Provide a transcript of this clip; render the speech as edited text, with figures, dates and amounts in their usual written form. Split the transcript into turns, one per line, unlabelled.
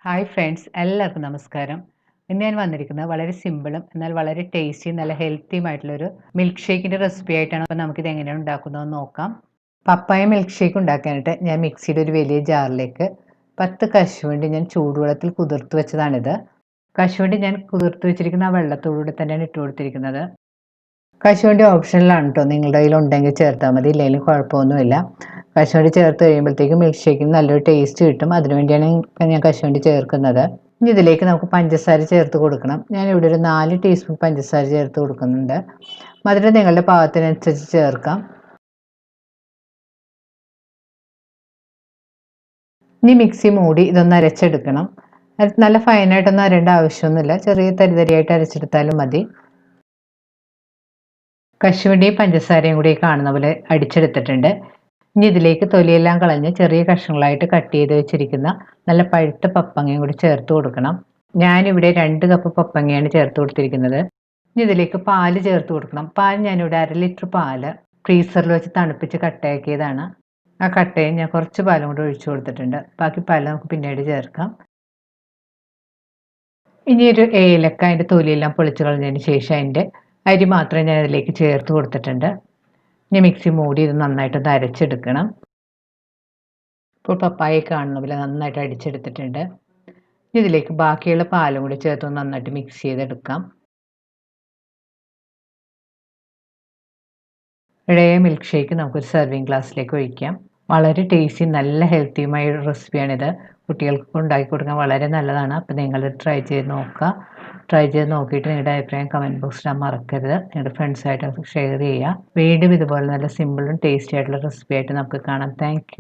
Hi friends, എല്ലാവർക്കും നമസ്കാരം. ഇന്ന് ഞാൻ വന്നിരിക്കുന്നത് വളരെ സിമ്പിളും എന്നാൽ വളരെ ടേസ്റ്റിയും നല്ല ഹെൽത്തിയുമായിട്ടുള്ളൊരു മിൽക്ക് ഷേക്കിൻ്റെ റെസിപ്പി ആയിട്ടാണ്. അപ്പോൾ നമുക്കിത് എങ്ങനെയാണ് ഉണ്ടാക്കുന്നതെന്ന് നോക്കാം. പപ്പായ മിൽക്ക് ഷേക്ക് ഉണ്ടാക്കാനായിട്ട് ഞാൻ മിക്സിയുടെ ഒരു വലിയ ജാറിലേക്ക് 10 കശുവണ്ടി ഞാൻ ചൂടുവെള്ളത്തിൽ കുതിർത്ത് വെച്ചതാണിത്. കശുവണ്ടി ഞാൻ കുതിർത്ത് വെച്ചിരിക്കുന്ന ആ വെള്ളത്തോടുകൂടി തന്നെയാണ് ഇട്ട് കൊടുത്തിരിക്കുന്നത്. കശുവണ്ടി ഓപ്ഷനിലാണ് കേട്ടോ, നിങ്ങളുടെ കയ്യിൽ ഉണ്ടെങ്കിൽ ചേർത്താൽ മതി, ഇല്ലെങ്കിലും കുഴപ്പമൊന്നുമില്ല. കശുവണ്ടി ചേർത്ത് കഴിയുമ്പോഴത്തേക്കും മിൽക്ക് ഷേക്കിന് നല്ലൊരു ടേസ്റ്റ് കിട്ടും. അതിനുവേണ്ടിയാണ് ഞാൻ കശുവണ്ടി ചേർക്കുന്നത്. ഇനി ഇതിലേക്ക് നമുക്ക് പഞ്ചസാര ചേർത്ത് കൊടുക്കണം. ഞാനിവിടെ ഒരു 4 ടീസ്പൂൺ പഞ്ചസാര ചേർത്ത് കൊടുക്കുന്നുണ്ട്. മധുരം നിങ്ങളുടെ പാകത്തിനനുസരിച്ച് ചേർക്കാം. ഇനി മിക്സി മൂടി ഇതൊന്ന് അരച്ചെടുക്കണം. നല്ല ഫൈനായിട്ടൊന്നും അരേണ്ട ആവശ്യമൊന്നുമില്ല, ചെറിയ തരിതരിയായിട്ട് അരച്ചെടുത്താലും മതി. കശുവണ്ടിയും പഞ്ചസാരയും കൂടി കാണുന്ന പോലെ അടിച്ചെടുത്തിട്ടുണ്ട്. ഇനി ഇതിലേക്ക് തൊലിയെല്ലാം കളഞ്ഞ് ചെറിയ കഷ്ണങ്ങളായിട്ട് കട്ട് ചെയ്ത് വെച്ചിരിക്കുന്ന നല്ല പഴുത്ത പപ്പങ്ങയും കൂടി ചേർത്ത് കൊടുക്കണം. ഞാനിവിടെ 2 കപ്പ് പപ്പങ്ങയാണ് ചേർത്ത് കൊടുത്തിരിക്കുന്നത്. ഇനി ഇതിലേക്ക് പാല് ചേർത്ത് കൊടുക്കണം. പാൽ ഞാനിവിടെ 1/2 ലിറ്റർ പാല് ഫ്രീസറിൽ വെച്ച് തണുപ്പിച്ച് കട്ടയാക്കിയതാണ്. ആ കട്ടയും ഞാൻ കുറച്ച് പാലും കൂടി ഒഴിച്ചു കൊടുത്തിട്ടുണ്ട്. ബാക്കി പാൽ നമുക്ക് പിന്നീട് ചേർക്കാം. ഇനി ഒരു ഏലക്ക അതിൻ്റെ തൊലിയെല്ലാം പൊളിച്ച് കളഞ്ഞതിന് ശേഷം അതിൻ്റെ അരി മാത്രമേ ഞാൻ ഇതിലേക്ക് ചേർത്ത് കൊടുത്തിട്ടുണ്ട്. ഇനി മിക്സി മൂടി ഇത് നന്നായിട്ടൊന്ന് അരച്ചെടുക്കണം. ഇപ്പോൾ പപ്പായ കാണുന്ന പോലെ നന്നായിട്ട് അടിച്ചെടുത്തിട്ടുണ്ട്. ഇതിലേക്ക് ബാക്കിയുള്ള പാലും കൂടി ചേർത്ത് നന്നായിട്ട് മിക്സ് ചെയ്തെടുക്കാം. ഇളയ മിൽക്ക് ഷേക്ക് നമുക്കൊരു സെർവിങ് ഗ്ലാസ്സിലേക്ക് ഒഴിക്കാം. വളരെ ടേസ്റ്റി നല്ല ഹെൽത്തിയുമായ ഒരു റെസിപ്പിയാണിത്. കുട്ടികൾക്ക് ഉണ്ടാക്കി കൊടുക്കാൻ വളരെ നല്ലതാണ്. അപ്പോൾ നിങ്ങൾ ട്രൈ ചെയ്ത് നോക്കുക. ട്രൈ ചെയ്ത് നോക്കിയിട്ട് നിങ്ങളുടെ അഭിപ്രായം കമൻറ്റ് ബോക്സിൽ ഇടാൻ മറക്കരുത്. നിങ്ങളുടെ ഫ്രണ്ട്സായിട്ട് ഷെയർ ചെയ്യുക. വീണ്ടും ഇതുപോലെ നല്ല സിമ്പിളും ടേസ്റ്റി ആയിട്ടുള്ള റെസിപ്പി ആയിട്ട് നമുക്ക് കാണാം. താങ്ക്